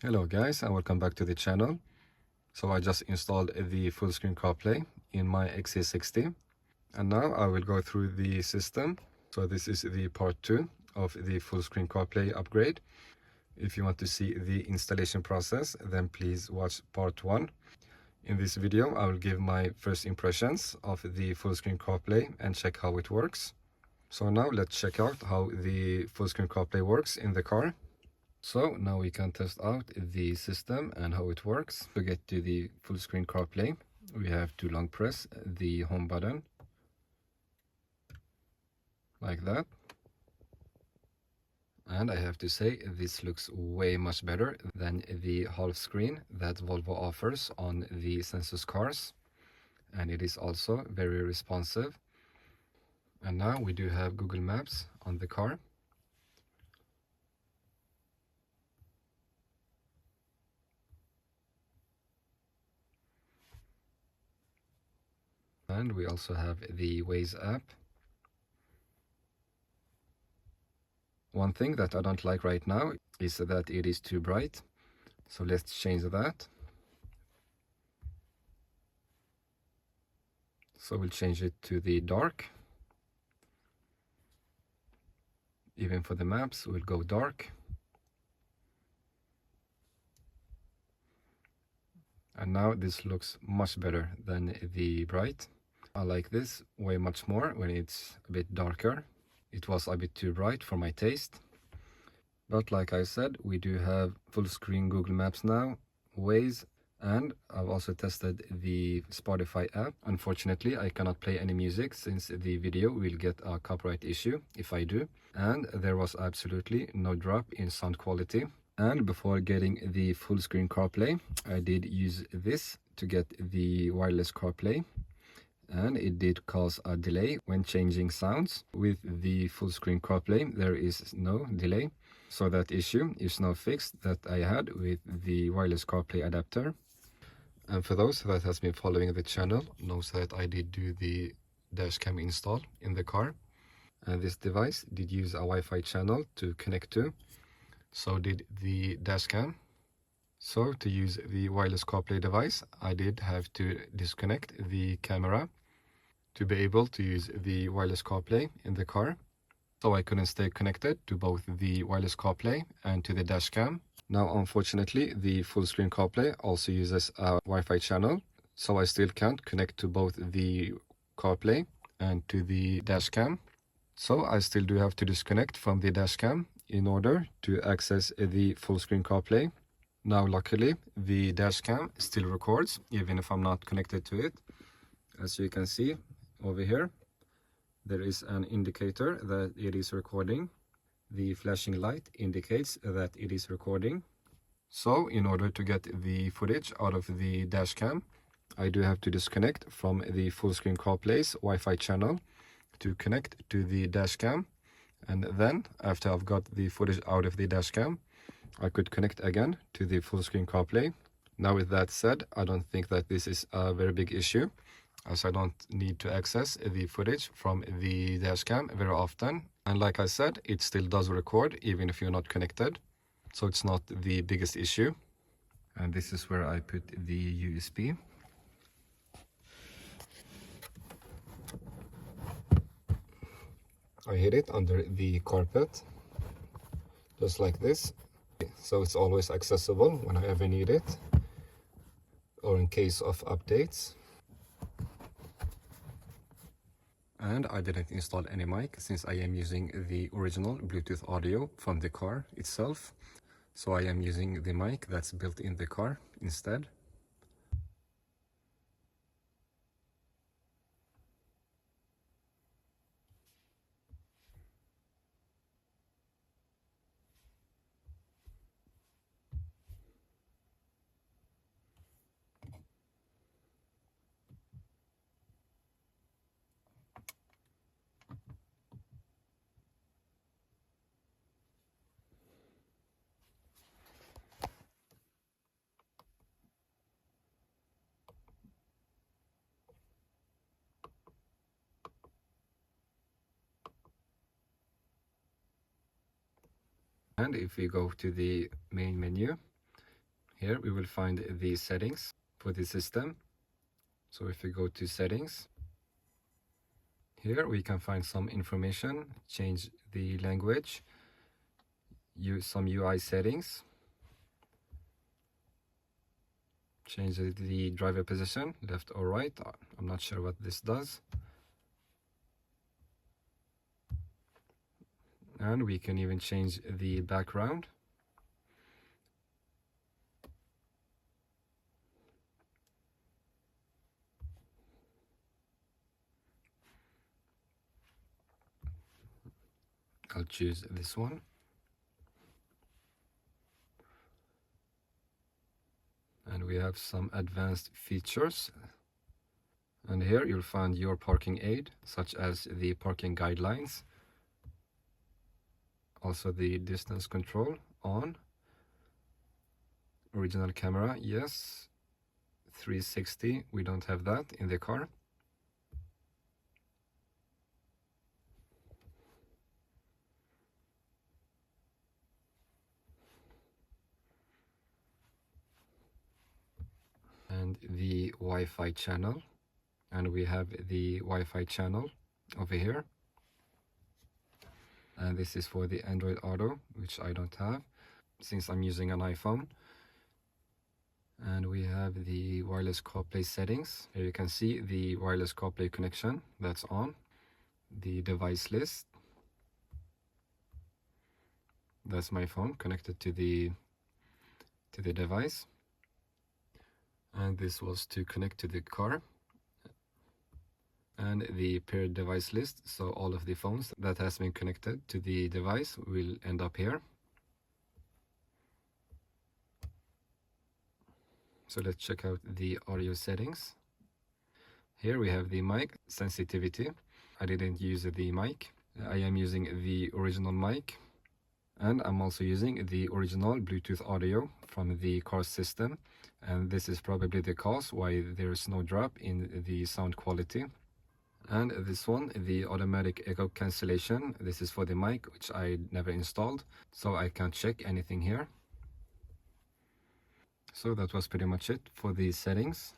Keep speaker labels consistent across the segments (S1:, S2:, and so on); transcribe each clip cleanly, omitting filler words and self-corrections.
S1: Hello guys, and welcome back to the channel. So I just installed the full screen CarPlay in my XC60, and now I will go through the system. So this is the part 2 of the full screen CarPlay upgrade. If you want to see the installation process, then please watch part 1. In this video I will give my first impressions of the full screen CarPlay and check how it works. So now let's check out how the full screen CarPlay works in the car. So now we can test out the system and how it works. To get to the full screen CarPlay, we have to long press the home button like that. And I have to say, this looks way much better than the half screen that Volvo offers on the Sensus cars. And it is also very responsive. And now we do have Google Maps on the car. And we also have the Waze app. One thing that I don't like right now is that it is too bright. So let's change that. So we'll change it to the dark. Even for the maps, we'll go dark. And now this looks much better than the bright. I like this way much more when it's a bit darker. It was a bit too bright for my taste. But like I said, we do have full screen Google Maps now, Waze, and I've also tested the Spotify app. Unfortunately, I cannot play any music since the video will get a copyright issue if I do. And there was absolutely no drop in sound quality. And before getting the full screen CarPlay, I did use this to get the wireless CarPlay. And it did cause a delay when changing sounds. With the full screen CarPlay, there is no delay. So that issue is now fixed that I had with the wireless CarPlay adapter. And for those that has been following the channel, knows that I did do the dashcam install in the car. And this device did use a Wi-Fi channel to connect to. So did the dashcam. So to use the wireless CarPlay device, I did have to disconnect the camera to be able to use the wireless CarPlay in the car. So I couldn't stay connected to both the wireless CarPlay and to the dashcam. Now unfortunately, the full screen CarPlay also uses a Wi-Fi channel, so I still can't connect to both the CarPlay and to the dashcam. So I still do have to disconnect from the dashcam in order to access the full screen CarPlay. Now luckily, the dashcam still records even if I'm not connected to it. As you can see over here, there is an indicator that it is recording. The flashing light indicates that it is recording. So in order to get the footage out of the dashcam, I do have to disconnect from the full screen CarPlay's Wi-Fi channel to connect to the dashcam. And then after I've got the footage out of the dashcam, I could connect again to the full screen CarPlay. Now with that said, I don't think that this is a very big issue, as I don't need to access the footage from the dashcam very often. And like I said, it still does record even if you're not connected. So it's not the biggest issue. And this is where I put the USB. I hid it under the carpet, just like this. So it's always accessible when I ever need it, or in case of updates. And I didn't install any mic since I am using the original Bluetooth audio from the car itself. So I am using the mic that's built in the car instead. And if we go to the main menu, Here we will find the settings for the system. So if we go to settings, here we can find some information, change the language, use some UI settings, change the driver position, left or right. I'm not sure what this does. And we can even change the background. I'll choose this one. And we have some advanced features. And here you'll find your parking aid, such as the parking guidelines. Also the distance control on. Original camera, yes. 360, we don't have that in the car. And the Wi-Fi channel, and we have the Wi-Fi channel over here, and this is for the Android Auto, which I don't have since I'm using an iPhone. And we have the wireless CarPlay settings. Here you can see the wireless CarPlay connection that's on, the device list, that's my phone connected to the device. And this was to connect to the car, and the paired device list, so all of the phones that has been connected to the device will end up here. So let's check out the audio settings. Here we have the mic sensitivity. I didn't use the mic. I am using the original mic, and I'm also using the original Bluetooth audio from the car system. And this is probably the cause why there's no drop in the sound quality. And this one, the automatic echo cancellation, this is for the mic, which I never installed, so I can't check anything here. So that was pretty much it for the settings.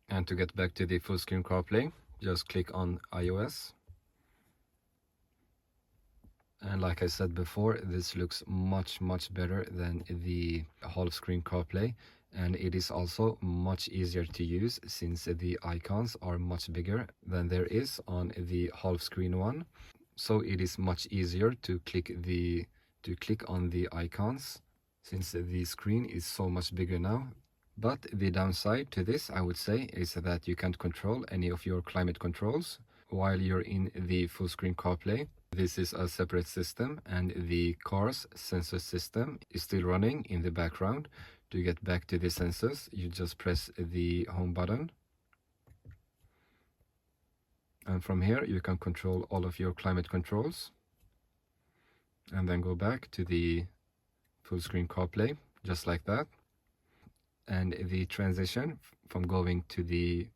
S1: And to get back to the full screen CarPlay, just click on iOS. And like I said before, this looks much better than the half screen CarPlay. And it is also much easier to use since the icons are much bigger than there is on the half screen one. So it is much easier to click on the icons since the screen is so much bigger now. But the downside to this, I would say, is that you can't control any of your climate controls while you're in the full screen CarPlay. This is a separate system, and the car's Sensus system is still running in the background. To get back to the Sensus, you just press the home button. And from here, you can control all of your climate controls. And then go back to the full screen CarPlay, just like that. And the transition from going to the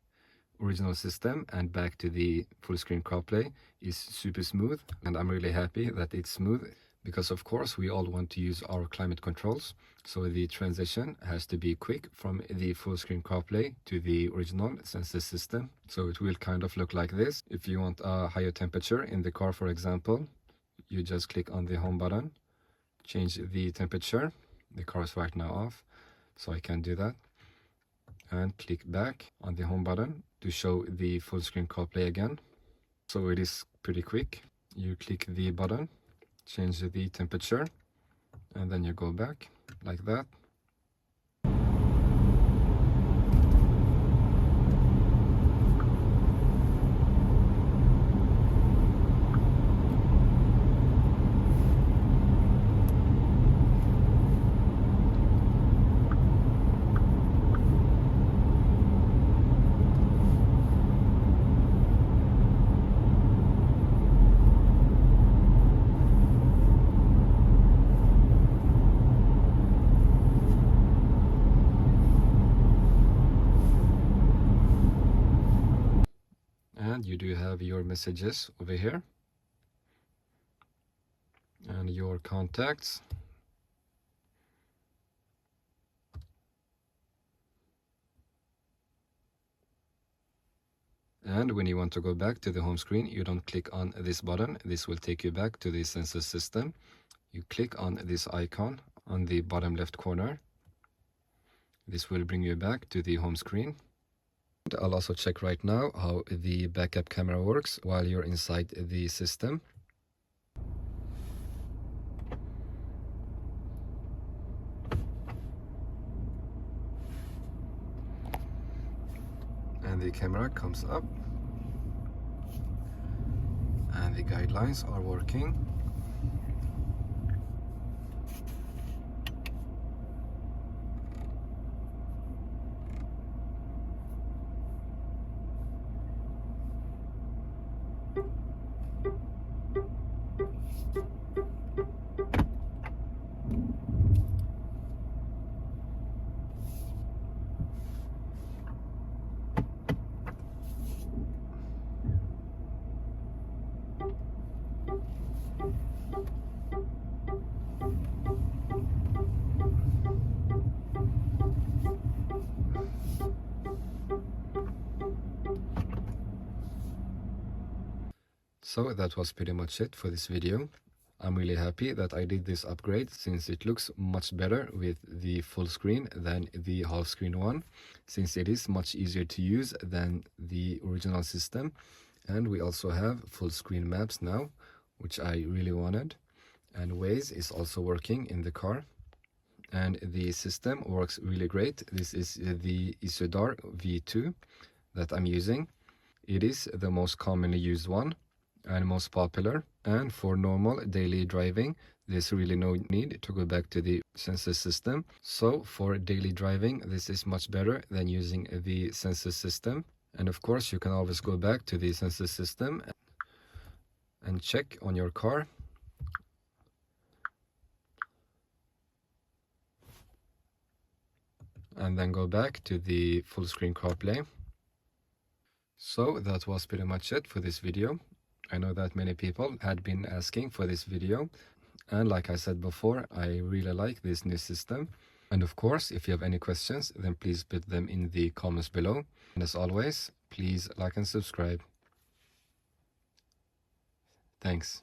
S1: original system and back to the full screen CarPlay is super smooth, and I'm really happy that it's smooth, because of course we all want to use our climate controls, so the transition has to be quick from the full screen CarPlay to the original Sensus system. So it will kind of look like this. If you want a higher temperature in the car, for example, you just click on the home button, change the temperature. The car is right now off, so I can do that, and click back on the home button to show the full screen CarPlay again. So it is pretty quick. You click the button, change the temperature, and then you go back like that. And you do have your messages over here and your contacts. And when you want to go back to the home screen, you don't click on this button. This will take you back to the Sensus system. You click on this icon on the bottom left corner. This will bring you back to the home screen. I'll also check right now how the backup camera works while you're inside the system. And the camera comes up. And the guidelines are working. So that was pretty much it for this video. I'm really happy that I did this upgrade, since it looks much better with the full screen than the half screen one, since it is much easier to use than the original system. And we also have full screen maps now, which I really wanted. And Waze is also working in the car. And the system works really great. This is the Isodar V2 that I'm using. It is the most commonly used one and most popular, and for normal daily driving there's really no need to go back to the Sensus system. So for daily driving this is much better than using the Sensus system. And of course you can always go back to the Sensus system and check on your car. And then go back to the full screen CarPlay. So that was pretty much it for this video. I know that many people had been asking for this video, and like I said before, I really like this new system. And of course, if you have any questions, then please put them in the comments below. And as always, please like and subscribe. Thanks.